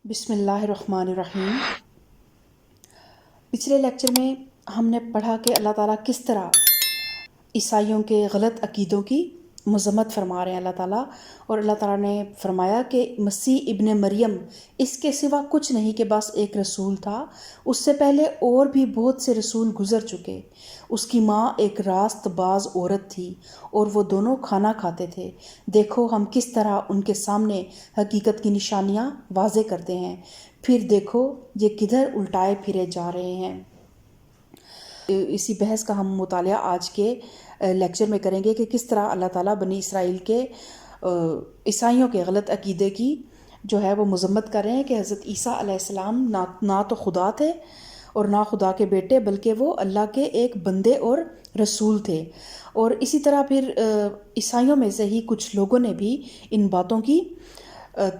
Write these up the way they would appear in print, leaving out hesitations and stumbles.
بسم اللہ الرحمن الرحیم۔ پچھلے لیکچر میں ہم نے پڑھا کہ اللہ تعالیٰ کس طرح عیسائیوں کے غلط عقیدوں کی مذمت فرما رہے ہیں اللہ تعالیٰ، اور اللہ تعالیٰ نے فرمایا کہ مسیح ابن مریم اس کے سوا کچھ نہیں کہ بس ایک رسول تھا، اس سے پہلے اور بھی بہت سے رسول گزر چکے۔ اس کی ماں ایک راست باز عورت تھی اور وہ دونوں کھانا کھاتے تھے۔ دیکھو ہم کس طرح ان کے سامنے حقیقت کی نشانیاں واضح کرتے ہیں، پھر دیکھو یہ کدھر الٹائے پھرے جا رہے ہیں۔ اسی بحث کا ہم مطالعہ آج کے لیکچر میں کریں گے کہ کس طرح اللہ تعالیٰ بنی اسرائیل کے عیسائیوں کے غلط عقیدے کی جو ہے وہ مذمت کر رہے ہیں کہ حضرت عیسیٰ علیہ السلام نہ تو خدا تھے اور نہ خدا کے بیٹے، بلکہ وہ اللہ کے ایک بندے اور رسول تھے۔ اور اسی طرح پھر عیسائیوں میں سے ہی کچھ لوگوں نے بھی ان باتوں کی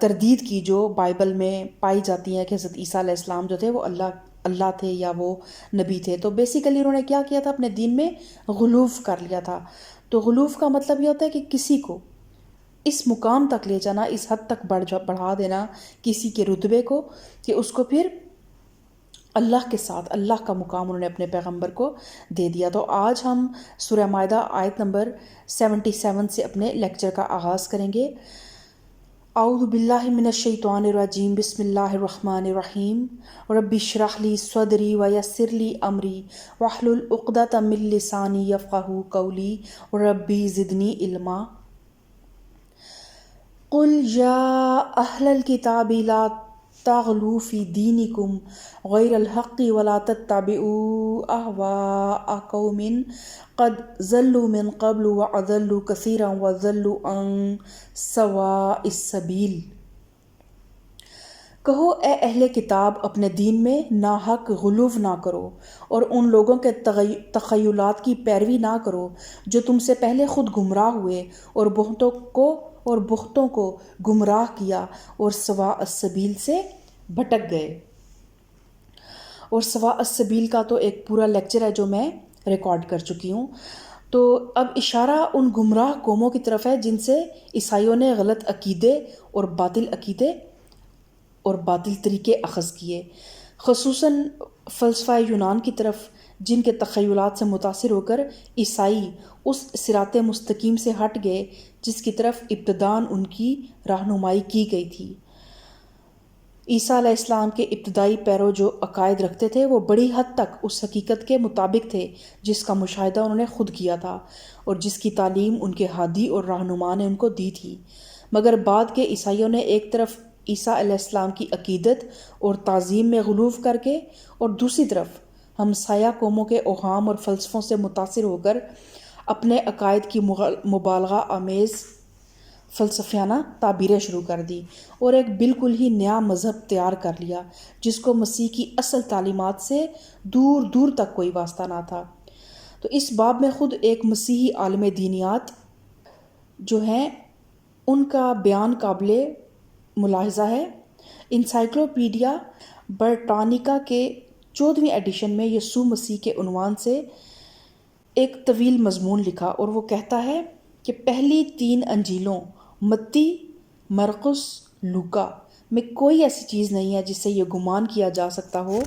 تردید کی جو بائبل میں پائی جاتی ہیں کہ حضرت عیسیٰ علیہ السلام جو تھے وہ اللہ تھے یا وہ نبی تھے۔ تو بیسیکلی انہوں نے کیا کیا تھا، اپنے دین میں غلوف کر لیا تھا۔ تو غلوف کا مطلب یہ ہوتا ہے کہ کسی کو اس مقام تک لے جانا، اس حد تک بڑھا دینا کسی کے رتبے کو کہ اس کو پھر اللہ کے ساتھ اللہ کا مقام انہوں نے اپنے پیغمبر کو دے دیا۔ تو آج ہم سورہ مائدہ آیت نمبر 77 سے اپنے لیکچر کا آغاز کریں گے۔ اعوذ باللہ من الشیطان الرجیم، بسم اللہ الرحمن الرحیم۔ رب اشرح لی صدری ویسر لی امری واحلل عقدۃ من لسانی یفقہوا قولی ربی زدنی علما۔ قل یا اہل الکتاب لا تغلوا فی دینکم غیر الحق ولا تتبعوا اہواء قوم قد ضلوا من قبل واضلوا کثیرا وضلوا عن سواء السبیل۔ کہو اے اہل کتاب، اپنے دین میں ناحق غلو نہ کرو اور ان لوگوں کے تخیلات کی پیروی نہ کرو جو تم سے پہلے خود گمراہ ہوئے اور بہتوں کو گمراہ کیا اور سواء السبیل سے بھٹک گئے۔ اور سواء السبیل کا تو ایک پورا لیکچر ہے جو میں ریکارڈ کر چکی ہوں۔ تو اب اشارہ ان گمراہ قوموں کی طرف ہے جن سے عیسائیوں نے غلط عقیدے اور باطل طریقے اخذ کیے، خصوصاً فلسفہ یونان کی طرف، جن کے تخیلات سے متاثر ہو کر عیسائی اس صراط مستقیم سے ہٹ گئے جس کی طرف ابتداً ان کی رہنمائی کی گئی تھی۔ عیسیٰ علیہ السلام کے ابتدائی پیرو جو عقائد رکھتے تھے وہ بڑی حد تک اس حقیقت کے مطابق تھے جس کا مشاہدہ انہوں نے خود کیا تھا اور جس کی تعلیم ان کے ہادی اور رہنما نے ان کو دی تھی۔ مگر بعد کے عیسائیوں نے ایک طرف عیسیٰ علیہ السلام کی عقیدت اور تعظیم میں غلو کر کے اور دوسری طرف ہمسایہ قوموں کے اوہام اور فلسفوں سے متاثر ہو کر اپنے عقائد کی مبالغہ آمیز فلسفیانہ تعبیریں شروع کر دی اور ایک بالکل ہی نیا مذہب تیار کر لیا جس کو مسیح کی اصل تعلیمات سے دور دور تک کوئی واسطہ نہ تھا۔ تو اس باب میں خود ایک مسیحی عالم دینیات جو ہیں ان کا بیان قابل ملاحظہ ہے۔ انسائکلوپیڈیا برٹانیکا کے 14ویں ایڈیشن میں یسوع مسیح کے عنوان سے ایک طویل مضمون لکھا اور وہ کہتا ہے کہ پہلی 3 انجیلوں متی، مرقس، لوکا میں کوئی ایسی چیز نہیں ہے جس سے یہ گمان کیا جا سکتا ہو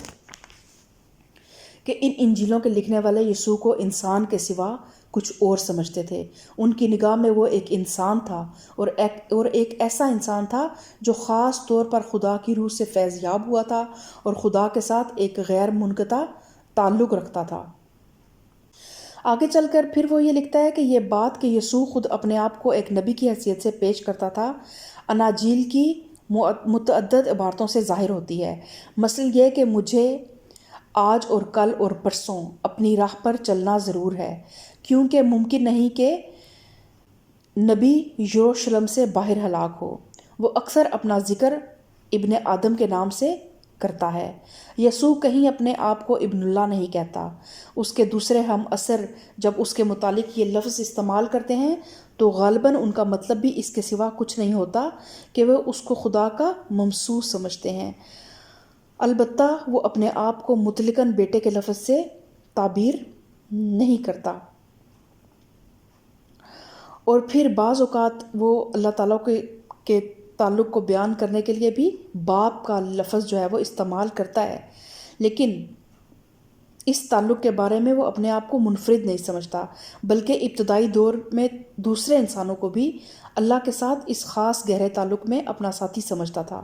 کہ ان انجیلوں کے لکھنے والے یسوع کو انسان کے سوا کچھ اور سمجھتے تھے۔ ان کی نگاہ میں وہ ایک انسان تھا اور ایک ایسا انسان تھا جو خاص طور پر خدا کی روح سے فیض یاب ہوا تھا اور خدا کے ساتھ ایک غیر منقطع تعلق رکھتا تھا۔ آگے چل کر پھر وہ یہ لکھتا ہے کہ یہ بات کہ یسوع خود اپنے آپ کو ایک نبی کی حیثیت سے پیش کرتا تھا اناجیل کی متعدد عبارتوں سے ظاہر ہوتی ہے، مثلا یہ کہ مجھے آج اور کل اور پرسوں اپنی راہ پر چلنا ضرور ہے، کیونکہ ممکن نہیں کہ نبی یروشلم سے باہر ہلاک ہو۔ وہ اکثر اپنا ذکر ابن آدم کے نام سے کرتا ہے۔ یسوع کہیں اپنے آپ کو ابن اللہ نہیں کہتا۔ اس کے دوسرے ہم عصر جب اس کے متعلق یہ لفظ استعمال کرتے ہیں تو غالباً ان کا مطلب بھی اس کے سوا کچھ نہیں ہوتا کہ وہ اس کو خدا کا ممسوس سمجھتے ہیں۔ البتہ وہ اپنے آپ کو مطلقاً بیٹے کے لفظ سے تعبیر نہیں کرتا۔ اور پھر بعض اوقات وہ اللہ تعالیٰ کے تعلق کو بیان کرنے کے لیے بھی باپ کا لفظ جو ہے وہ استعمال کرتا ہے، لیکن اس تعلق کے بارے میں وہ اپنے آپ کو منفرد نہیں سمجھتا، بلکہ ابتدائی دور میں دوسرے انسانوں کو بھی اللہ کے ساتھ اس خاص گہرے تعلق میں اپنا ساتھی سمجھتا تھا۔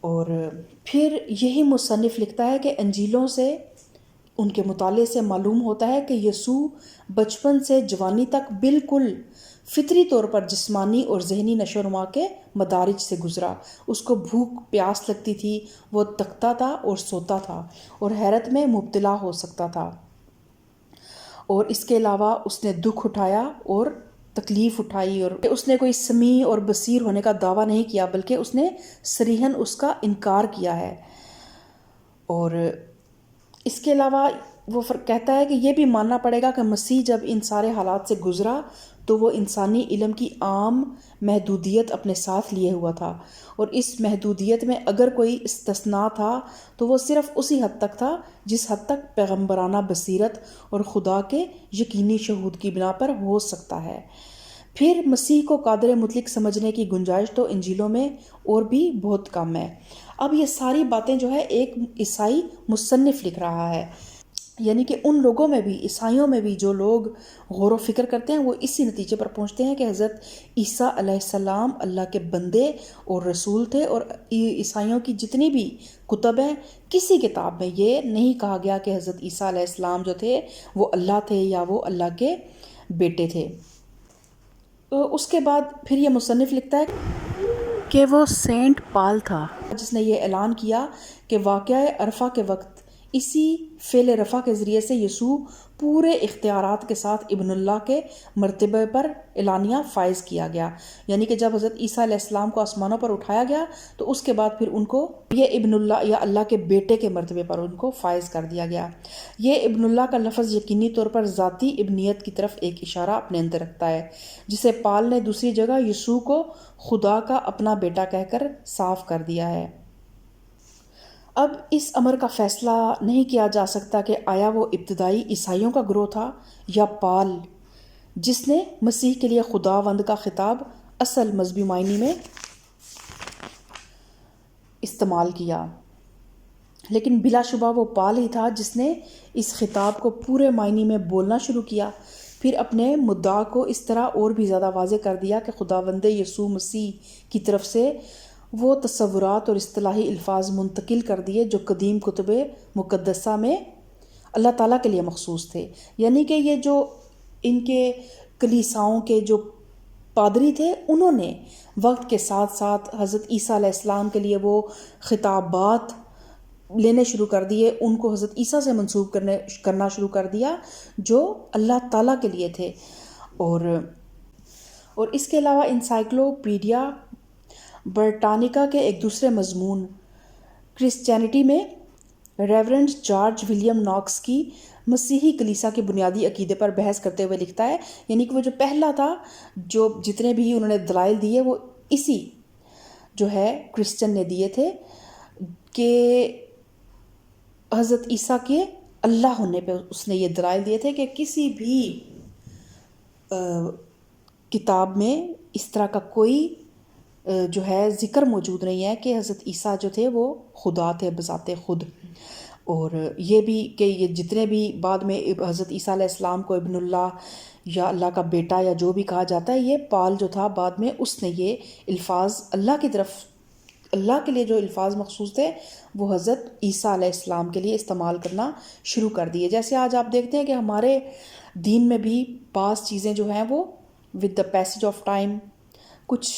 اور پھر یہی مصنف لکھتا ہے کہ انجیلوں سے، ان کے مطالعے سے معلوم ہوتا ہے کہ یسوع بچپن سے جوانی تک بالکل فطری طور پر جسمانی اور ذہنی نشو و نما کے مدارج سے گزرا۔ اس کو بھوک پیاس لگتی تھی، وہ تکتا تھا اور سوتا تھا اور حیرت میں مبتلا ہو سکتا تھا، اور اس کے علاوہ اس نے دکھ اٹھایا اور تکلیف اٹھائی، اور اس نے کوئی سمیع اور بصیر ہونے کا دعویٰ نہیں کیا، بلکہ اس نے صریحاً اس کا انکار کیا ہے۔ اور اس کے علاوہ وہ کہتا ہے کہ یہ بھی ماننا پڑے گا کہ مسیح جب ان سارے حالات سے گزرا تو وہ انسانی علم کی عام محدودیت اپنے ساتھ لیے ہوا تھا، اور اس محدودیت میں اگر کوئی استثناء تھا تو وہ صرف اسی حد تک تھا جس حد تک پیغمبرانہ بصیرت اور خدا کے یقینی شہود کی بنا پر ہو سکتا ہے۔ پھر مسیح کو قادر مطلق سمجھنے کی گنجائش تو انجیلوں میں اور بھی بہت کم ہے۔ اب یہ ساری باتیں جو ہے ایک عیسائی مصنف لکھ رہا ہے، یعنی کہ ان لوگوں میں بھی، عیسائیوں میں بھی جو لوگ غور و فکر کرتے ہیں، وہ اسی نتیجے پر پہنچتے ہیں کہ حضرت عیسیٰ علیہ السلام اللہ کے بندے اور رسول تھے، اور عیسائیوں کی جتنی بھی کتب ہیں، کسی کتاب میں یہ نہیں کہا گیا کہ حضرت عیسیٰ علیہ السلام جو تھے وہ اللہ تھے یا وہ اللہ کے بیٹے تھے۔ اس کے بعد پھر یہ مصنف لکھتا ہے کہ وہ سینٹ پال تھا جس نے یہ اعلان کیا کہ واقعہ عرفہ کے وقت اسی فعل رفع کے ذریعے سے یسوع پورے اختیارات کے ساتھ ابن اللہ کے مرتبے پر اعلانیہ فائز کیا گیا، یعنی کہ جب حضرت عیسیٰ علیہ السلام کو آسمانوں پر اٹھایا گیا تو اس کے بعد پھر ان کو یہ ابن اللہ یا اللہ کے بیٹے کے مرتبے پر ان کو فائز کر دیا گیا۔ یہ ابن اللہ کا لفظ یقینی طور پر ذاتی ابنیت کی طرف ایک اشارہ اپنے اندر رکھتا ہے، جسے پال نے دوسری جگہ یسوع کو خدا کا اپنا بیٹا کہہ کر صاف کر دیا ہے۔ اب اس امر کا فیصلہ نہیں کیا جا سکتا کہ آیا وہ ابتدائی عیسائیوں کا گروہ تھا یا پال، جس نے مسیح کے لیے خداوند کا خطاب اصل مذہبی معنی میں استعمال کیا، لیکن بلا شبہ وہ پال ہی تھا جس نے اس خطاب کو پورے معنی میں بولنا شروع کیا، پھر اپنے مدعا کو اس طرح اور بھی زیادہ واضح کر دیا کہ خداوند یسوع مسیح کی طرف سے وہ تصورات اور اصطلاحی الفاظ منتقل کر دیے جو قدیم کتب مقدسہ میں اللہ تعالیٰ کے لیے مخصوص تھے، یعنی کہ یہ جو ان کے کلیساؤں کے جو پادری تھے انہوں نے وقت کے ساتھ ساتھ حضرت عیسیٰ علیہ السلام کے لیے وہ خطابات لینے شروع کر دیے، ان کو حضرت عیسیٰ سے منسوب کرنا شروع کر دیا جو اللہ تعالیٰ کے لیے تھے۔ اور اس کے علاوہ انسائکلوپیڈیا برٹانیکا کے ایک دوسرے مضمون کرسچینٹی میں ریورنڈ جارج ولیم ناکس کی مسیحی کلیسا کے بنیادی عقیدے پر بحث کرتے ہوئے لکھتا ہے، یعنی کہ وہ جو پہلا تھا، جو جتنے بھی انہوں نے دلائل دیے وہ اسی جو ہے کرسچن نے دیے تھے کہ حضرت عیسیٰ کے اللہ ہونے پہ اس نے یہ دلائل دیے تھے کہ کسی بھی کتاب میں اس طرح کا کوئی جو ہے ذکر موجود نہیں ہے کہ حضرت عیسیٰ جو تھے وہ خدا تھے بذات خود۔ اور یہ بھی کہ یہ جتنے بھی بعد میں حضرت عیسیٰ علیہ السلام کو ابن اللہ یا اللہ کا بیٹا یا جو بھی کہا جاتا ہے، یہ پال جو تھا بعد میں اس نے یہ الفاظ اللہ کی طرف، اللہ کے لیے جو الفاظ مخصوص تھے وہ حضرت عیسیٰ علیہ السلام کے لیے استعمال کرنا شروع کر دیے۔ جیسے آج آپ دیکھتے ہیں کہ ہمارے دین میں بھی بعض چیزیں جو ہیں وہ with the passage of time, کچھ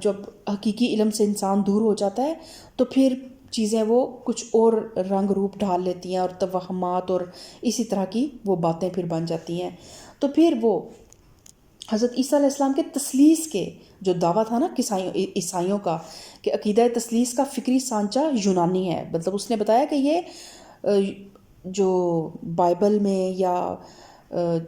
جب حقیقی علم سے انسان دور ہو جاتا ہے تو پھر چیزیں وہ کچھ اور رنگ روپ ڈھال لیتی ہیں اور توہمات اور اسی طرح کی وہ باتیں پھر بن جاتی ہیں۔ تو پھر وہ حضرت عیسیٰ علیہ السلام کے تثلیث کے جو دعویٰ تھا نا عیسائیوں کا کہ عقیدہ تثلیث کا فکری سانچہ یونانی ہے، مطلب اس نے بتایا کہ یہ جو بائبل میں یا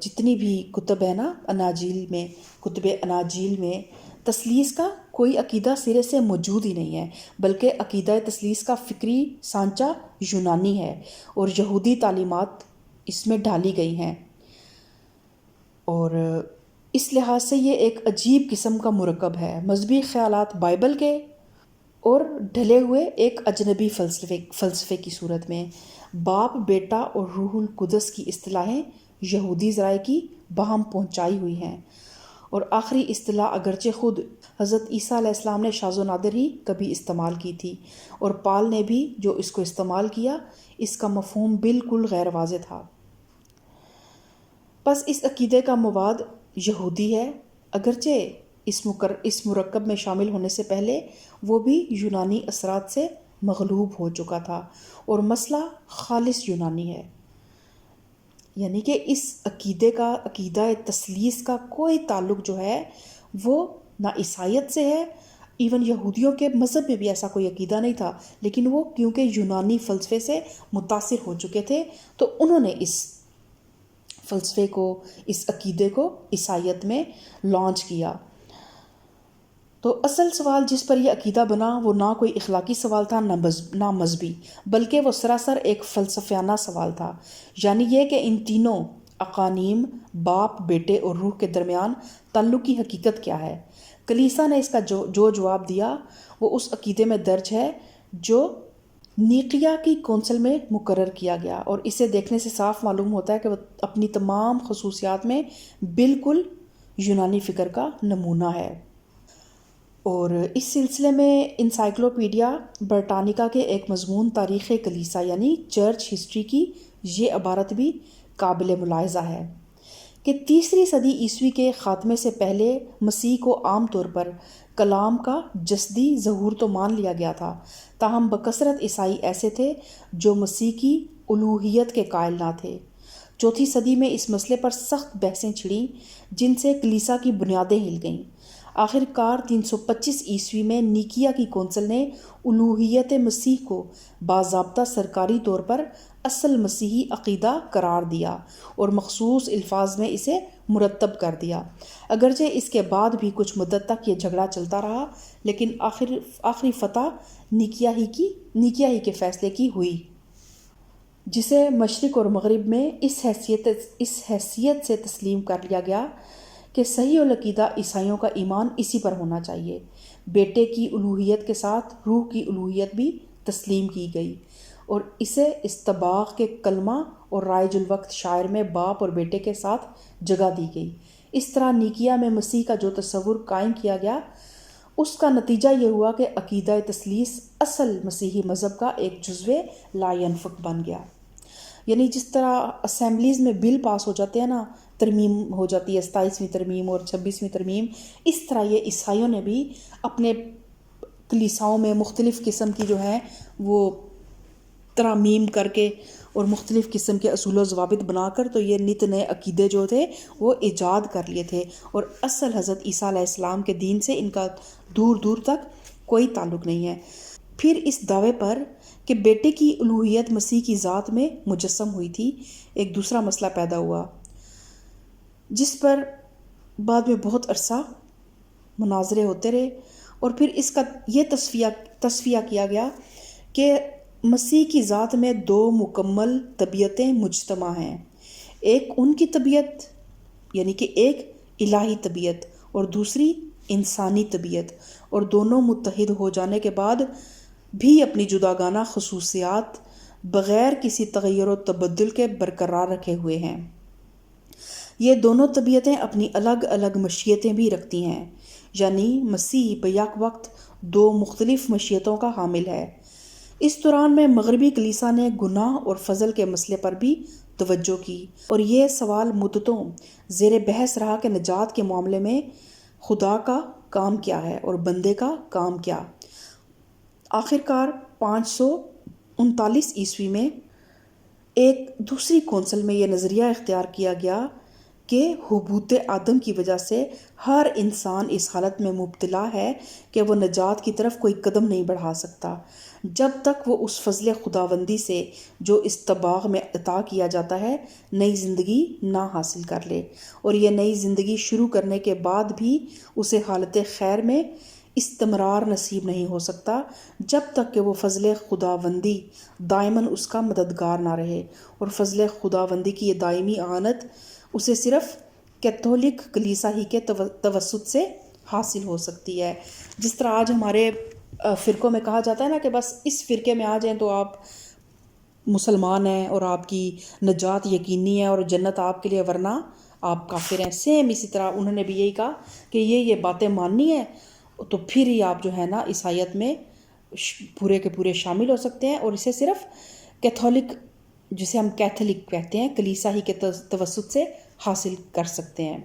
جتنی بھی کتب ہے نا اناجیل میں، کتب اناجیل میں تثلیث کا کوئی عقیدہ سرے سے موجود ہی نہیں ہے، بلکہ عقیدہ تثلیث کا فکری سانچہ یونانی ہے اور یہودی تعلیمات اس میں ڈالی گئی ہیں۔ اور اس لحاظ سے یہ ایک عجیب قسم کا مرکب ہے، مذہبی خیالات بائبل کے اور ڈھلے ہوئے ایک اجنبی فلسفے کی صورت میں۔ باپ، بیٹا اور روح القدس کی اصطلاحیں یہودی ذرائع کی باہم پہنچائی ہوئی ہیں، اور آخری اصطلاح اگرچہ خود حضرت عیسیٰ علیہ السلام نے شاذ و نادر ہی کبھی استعمال کی تھی، اور پال نے بھی جو اس کو استعمال کیا، اس کا مفہوم بالکل غیر واضح تھا۔ پس اس عقیدے کا مواد یہودی ہے، اگرچہ اس مرکب میں شامل ہونے سے پہلے وہ بھی یونانی اثرات سے مغلوب ہو چکا تھا، اور مسئلہ خالص یونانی ہے، یعنی کہ اس عقیدہ تثلیث کا کوئی تعلق جو ہے وہ نہ عیسائیت سے ہے، ایون یہودیوں کے مذہب میں بھی ایسا کوئی عقیدہ نہیں تھا، لیکن وہ کیونکہ یونانی فلسفے سے متاثر ہو چکے تھے تو انہوں نے اس فلسفے کو، اس عقیدے کو عیسائیت میں لانچ کیا۔ تو اصل سوال جس پر یہ عقیدہ بنا وہ نہ کوئی اخلاقی سوال تھا نہ مذہبی، بلکہ وہ سراسر ایک فلسفیانہ سوال تھا، یعنی یہ کہ ان تینوں اقانیم، باپ، بیٹے اور روح کے درمیان تعلق کی حقیقت کیا ہے۔ کلیسا نے اس کا جو جواب دیا وہ اس عقیدے میں درج ہے جو نیقیہ کی کونسل میں مقرر کیا گیا، اور اسے دیکھنے سے صاف معلوم ہوتا ہے کہ وہ اپنی تمام خصوصیات میں بالکل یونانی فکر کا نمونہ ہے۔ اور اس سلسلے میں انسائکلوپیڈیا برٹانیکا کے ایک مضمون تاریخ کلیسا یعنی چرچ ہسٹری کی یہ عبارت بھی قابل ملاحظہ ہے کہ 3 صدی عیسوی کے خاتمے سے پہلے مسیح کو عام طور پر کلام کا جسدی ظہور تو مان لیا گیا تھا، تاہم بکثرت عیسائی ایسے تھے جو مسیح کی الوہیت کے قائل نہ تھے۔ 4 صدی میں اس مسئلے پر سخت بحثیں چھڑیں جن سے کلیسا کی بنیادیں ہل گئیں۔ آخر کار 325 عیسوی میں نیقیہ کی کونسل نے الوہیت مسیح کو باضابطہ سرکاری طور پر اصل مسیحی عقیدہ قرار دیا اور مخصوص الفاظ میں اسے مرتب کر دیا۔ اگرچہ اس کے بعد بھی کچھ مدت تک یہ جھگڑا چلتا رہا، لیکن آخری فتح نیقیہ ہی کے فیصلے کی ہوئی، جسے مشرق اور مغرب میں اس حیثیت سے تسلیم کر لیا گیا کہ صحیح العقیدہ عیسائیوں کا ایمان اسی پر ہونا چاہیے۔ بیٹے کی الوہیت کے ساتھ روح کی الوہیت بھی تسلیم کی گئی، اور اسے استباغ کے کلمہ اور رائج الوقت شاعر میں باپ اور بیٹے کے ساتھ جگہ دی گئی۔ اس طرح نیقیہ میں مسیح کا جو تصور قائم کیا گیا اس کا نتیجہ یہ ہوا کہ عقیدہ تثلیث اصل مسیحی مذہب کا ایک جزو لا ینفک بن گیا۔ یعنی جس طرح اسمبلیز میں بل پاس ہو جاتے ہیں نا، ترمیم ہو جاتی ہے 27ویں ترمیم اور 26ویں ترمیم، اس طرح یہ عیسائیوں نے بھی اپنے کلیساؤں میں مختلف قسم کی جو ہیں وہ ترامیم کر کے اور مختلف قسم کے اصول و ضوابط بنا کر تو یہ نت نئے عقیدے جو تھے وہ ایجاد کر لیے تھے، اور اصل حضرت عیسیٰ علیہ السلام کے دین سے ان کا دور دور تک کوئی تعلق نہیں ہے۔ پھر اس دعوے پر کہ بیٹے کی الوہیت مسیح کی ذات میں مجسم ہوئی تھی ایک دوسرا مسئلہ پیدا ہوا، جس پر بعد میں بہت عرصہ مناظرے ہوتے رہے، اور پھر اس کا یہ تصفیہ کیا گیا کہ مسیح کی ذات میں 2 مکمل طبیعتیں مجتمع ہیں، ایک ان کی طبیعت یعنی کہ ایک الہی طبیعت اور دوسری انسانی طبیعت، اور دونوں متحد ہو جانے کے بعد بھی اپنی جداگانہ خصوصیات بغیر کسی تغیر و تبدل کے برقرار رکھے ہوئے ہیں۔ یہ دونوں طبیعتیں اپنی الگ الگ مشیتیں بھی رکھتی ہیں، یعنی مسیح بیک وقت 2 مختلف مشیتوں کا حامل ہے۔ اس دوران میں مغربی کلیسا نے گناہ اور فضل کے مسئلے پر بھی توجہ کی، اور یہ سوال مدتوں زیر بحث رہا کہ نجات کے معاملے میں خدا کا کام کیا ہے اور بندے کا کام کیا۔ آخر کار 539 عیسوی میں ایک دوسری کونسل میں یہ نظریہ اختیار کیا گیا کہ حبوط آدم کی وجہ سے ہر انسان اس حالت میں مبتلا ہے کہ وہ نجات کی طرف کوئی قدم نہیں بڑھا سکتا جب تک وہ اس فضل خداوندی سے جو استباغ میں عطا کیا جاتا ہے نئی زندگی نہ حاصل کر لے، اور یہ نئی زندگی شروع کرنے کے بعد بھی اسے حالت خیر میں استمرار نصیب نہیں ہو سکتا جب تک کہ وہ فضل خداوندی دائماً اس کا مددگار نہ رہے، اور فضل خداوندی کی یہ دائمی اعانت اسے صرف کیتھولک کلیسا ہی کے توسط سے حاصل ہو سکتی ہے۔ جس طرح آج ہمارے فرقوں میں کہا جاتا ہے نا کہ بس اس فرقے میں آ جائیں تو آپ مسلمان ہیں اور آپ کی نجات یقینی ہے اور جنت آپ کے لیے، ورنہ آپ کافر ہیں۔ سیم اسی طرح انہوں نے بھی یہی کہا کہ یہ باتیں ماننی ہے تو پھر ہی آپ جو ہے نا عیسائیت میں پورے کے پورے شامل ہو سکتے ہیں، اور اسے صرف کیتھولک، جسے ہم کیتھولک کہتے ہیں، کلیسا ہی کے توسط سے حاصل کر سکتے ہیں۔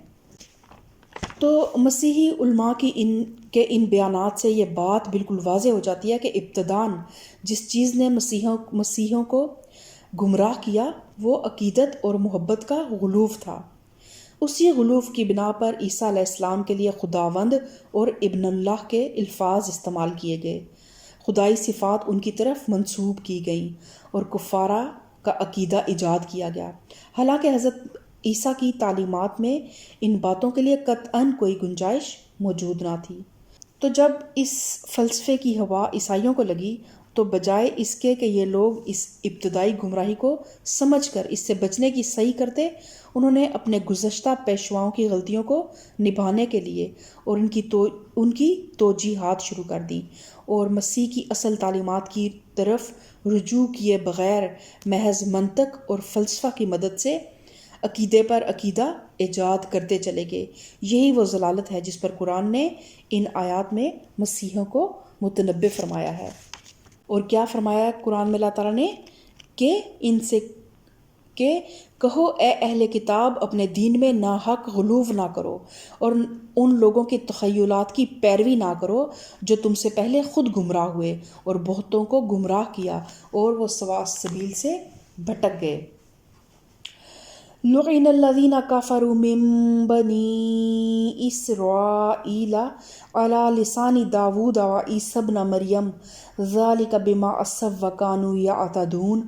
تو مسیحی علماء کی ان بیانات سے یہ بات بالکل واضح ہو جاتی ہے کہ ابتداً جس چیز نے مسیحیوں کو گمراہ کیا وہ عقیدت اور محبت کا غلوف تھا۔ اسی غلوف کی بنا پر عیسیٰ علیہ السلام کے لیے خداوند اور ابن اللہ کے الفاظ استعمال کیے گئے، خدائی صفات ان کی طرف منسوب کی گئیں اور کفارہ کا عقیدہ ایجاد کیا گیا، حالانکہ حضرت عیسیٰ کی تعلیمات میں ان باتوں کے لیے قطعاً کوئی گنجائش موجود نہ تھی۔ تو جب اس فلسفے کی ہوا عیسائیوں کو لگی تو بجائے اس کے کہ یہ لوگ اس ابتدائی گمراہی کو سمجھ کر اس سے بچنے کی صحیح کرتے، انہوں نے اپنے گزشتہ پیشواؤں کی غلطیوں کو نبھانے کے لیے اور ان کی توجیحات شروع کر دیں اور مسیح کی اصل تعلیمات کی طرف رجوع کیے بغیر محض منطق اور فلسفہ کی مدد سے عقیدے پر عقیدہ ایجاد کرتے چلے گئے۔ یہی وہ ضلالت ہے جس پر قرآن نے ان آیات میں مسیحیوں کو متنبہ فرمایا ہے۔ اور کیا فرمایا قرآن میں اللہ تعالیٰ نے کہ ان سے کہ کہو اے اہل کتاب اپنے دین میں ناحق غلوف نہ کرو اور ان لوگوں کی تخیلات کی پیروی نہ کرو جو تم سے پہلے خود گمراہ ہوئے اور بہتوں کو گمراہ کیا اور وہ سواء سبیل سے بھٹک گئے۔ لعن الذین کفروا من بنی اسرائیل علی لسان داود وعیسی ابن مریم ذلک بما عصوا وکانوا یعتدون۔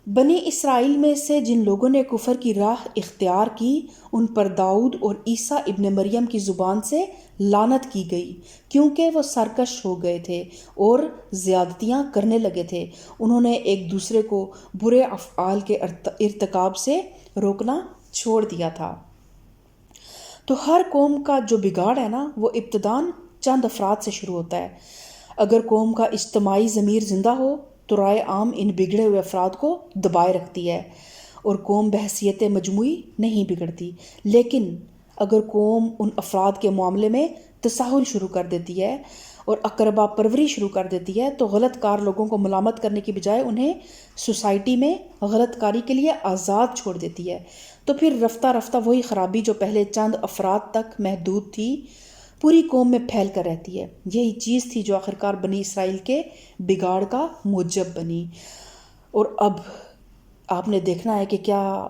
بنی اسرائیل میں سے جن لوگوں نے کفر کی راہ اختیار کی ان پر داؤد اور عیسیٰ ابن مریم کی زبان سے لعنت کی گئی، کیونکہ وہ سرکش ہو گئے تھے اور زیادتیاں کرنے لگے تھے۔ انہوں نے ایک دوسرے کو برے افعال کے ارتکاب سے روکنا چھوڑ دیا تھا۔ تو ہر قوم کا جو بگاڑ ہے نا وہ ابتداً چند افراد سے شروع ہوتا ہے۔ اگر قوم کا اجتماعی ضمیر زندہ ہو تو رائے عام ان بگڑے ہوئے افراد کو دبائے رکھتی ہے اور قوم بحیثیت مجموعی نہیں بگڑتی، لیکن اگر قوم ان افراد کے معاملے میں تساہل شروع کر دیتی ہے اور اقربا پروری شروع کر دیتی ہے تو غلط کار لوگوں کو ملامت کرنے کی بجائے انہیں سوسائٹی میں غلط کاری کے لیے آزاد چھوڑ دیتی ہے، تو پھر رفتہ رفتہ وہی خرابی جو پہلے چند افراد تک محدود تھی پوری قوم میں پھیل کر رہتی ہے۔ یہی چیز تھی جو آخرکار بنی اسرائیل کے بگاڑ کا موجب بنی۔ اور اب آپ نے دیکھنا ہے کہ کیا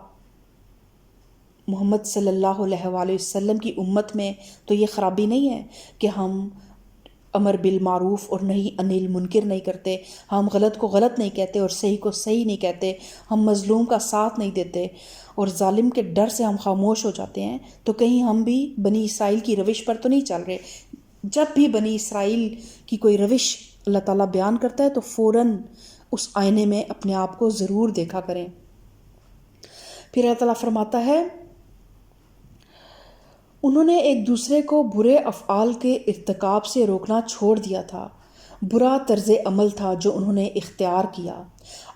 محمد صلی اللہ علیہ وآلہ وسلم کی امت میں تو یہ خرابی نہیں ہے کہ ہم امر بالمعروف اور نہیں عن المنکر نہیں کرتے، ہم غلط کو غلط نہیں کہتے اور صحیح کو صحیح نہیں کہتے، ہم مظلوم کا ساتھ نہیں دیتے اور ظالم کے ڈر سے ہم خاموش ہو جاتے ہیں، تو کہیں ہم بھی بنی اسرائیل کی روش پر تو نہیں چل رہے۔ جب بھی بنی اسرائیل کی کوئی روش اللہ تعالیٰ بیان کرتا ہے تو فوراً اس آئینے میں اپنے آپ کو ضرور دیکھا کریں۔ پھر اللہ تعالیٰ فرماتا ہے انہوں نے ایک دوسرے کو برے افعال کے ارتکاب سے روکنا چھوڑ دیا تھا، برا طرز عمل تھا جو انہوں نے اختیار کیا۔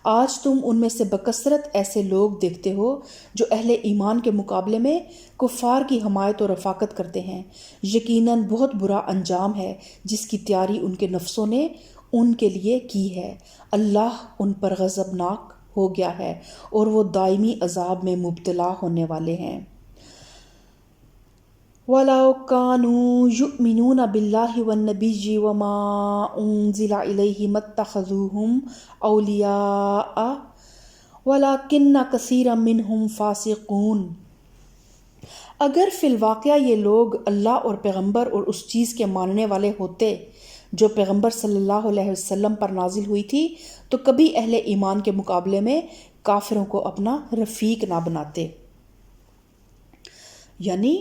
آج تم ان میں سے بکثرت ایسے لوگ دیکھتے ہو جو اہل ایمان کے مقابلے میں کفار کی حمایت و رفاقت کرتے ہیں۔ یقیناً بہت برا انجام ہے جس کی تیاری ان کے نفسوں نے ان کے لیے کی ہے۔ اللہ ان پر غضبناک ہو گیا ہے اور وہ دائمی عذاب میں مبتلا ہونے والے ہیں۔ وَلَوْ كَانُوا يُؤْمِنُونَ بِاللَّهِ وَالنَّبِيِّ وَمَا أُنزِلَ إِلَيْهِ مَا اتَّخَذُوهُمْ أَوْلِيَاءَ وَلَكِنَّ كَثِيرًا مِّنْهُمْ فَاسِقُونَ۔ اگر فی الواقعہ یہ لوگ اللہ اور پیغمبر اور اس چیز کے ماننے والے ہوتے جو پیغمبر صلی اللہ علیہ وسلم پر نازل ہوئی تھی تو کبھی اہل ایمان کے مقابلے میں کافروں کو اپنا رفیق نہ بناتے۔ یعنی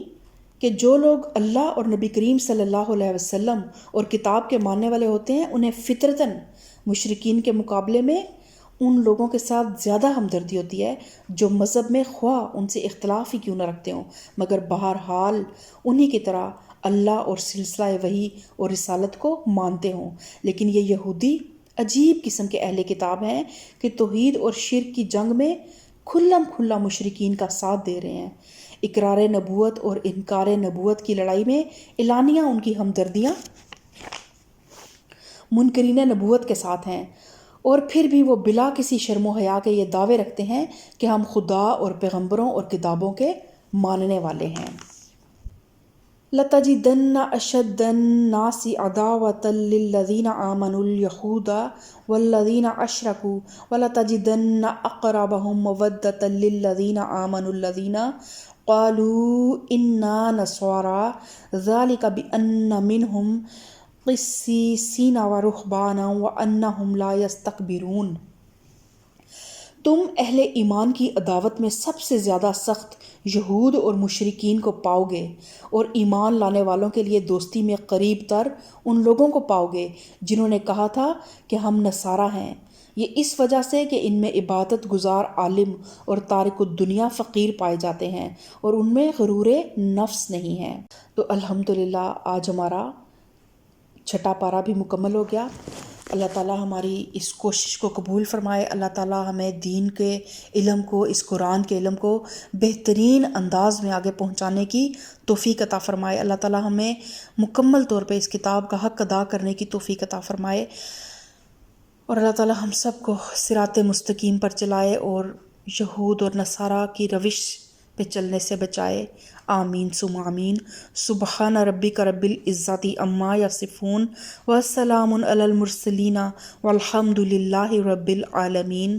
کہ جو لوگ اللہ اور نبی کریم صلی اللہ علیہ وسلم اور کتاب کے ماننے والے ہوتے ہیں انہیں فطرتاً مشرکین کے مقابلے میں ان لوگوں کے ساتھ زیادہ ہمدردی ہوتی ہے جو مذہب میں خواہ ان سے اختلاف ہی کیوں نہ رکھتے ہوں، مگر بہرحال انہی کی طرح اللہ اور سلسلہ وحی اور رسالت کو مانتے ہوں۔ لیکن یہ یہودی عجیب قسم کے اہل کتاب ہیں کہ توحید اور شرک کی جنگ میں کھلم کھلا مشرکین کا ساتھ دے رہے ہیں۔ اقرار نبوت اور انکار نبوت کی لڑائی میں اعلانیہ ان کی ہمدردیاں منکرین نبوت کے ساتھ ہیں، اور پھر بھی وہ بلا کسی شرم و حیا کے یہ دعوے رکھتے ہیں کہ ہم خدا اور پیغمبروں اور کتابوں کے ماننے والے ہیں۔ لَتَجِدَنَّ أَشَدَّ النَّاسِ عَدَاوَةً لِلَّذِينَ آمَنُوا الْيَهُودَ وَالَّذِينَ أَشْرَكُوا وَلَتَجِدَنَّ أَقْرَبَهُم مَّوَدَّةً لِلَّذِينَ آمَنُوا الَّذِينَ قَالُوا إِنَّا نَصَارَىٰ ذَلِكَ بِأَنَّ مِنْهُمْ قِسِّيسِينَ وَرُهْبَانًا وَأَنَّهُمْ لَا يَسْتَكْبِرُونَ۔ تم اہل ایمان کی عداوت میں سب سے زیادہ سخت یہود اور مشرکین کو پاؤ گے، اور ایمان لانے والوں کے لیے دوستی میں قریب تر ان لوگوں کو پاؤ گے جنہوں نے کہا تھا کہ ہم نصارہ ہیں، یہ اس وجہ سے کہ ان میں عبادت گزار عالم اور تارک الدنیا فقیر پائے جاتے ہیں اور ان میں غرور نفس نہیں ہے۔ تو الحمدللہ آج ہمارا 6 پارہ بھی مکمل ہو گیا۔ اللہ تعالیٰ ہماری اس کوشش کو قبول فرمائے۔ اللہ تعالیٰ ہمیں دین کے علم کو، اس قرآن کے علم کو بہترین انداز میں آگے پہنچانے کی توفیق عطا فرمائے۔ اللہ تعالیٰ ہمیں مکمل طور پہ اس کتاب کا حق ادا کرنے کی توفیق عطا فرمائے، اور اللہ تعالیٰ ہم سب کو صراط مستقیم پر چلائے اور یہود اور نصارہ کی روش پہ چلنے سے بچائے۔ آمین ثم آمین۔ سبحان ربک رب العزت عما یصفون وسلام علی المرسلین والحمد للہ رب العالمین۔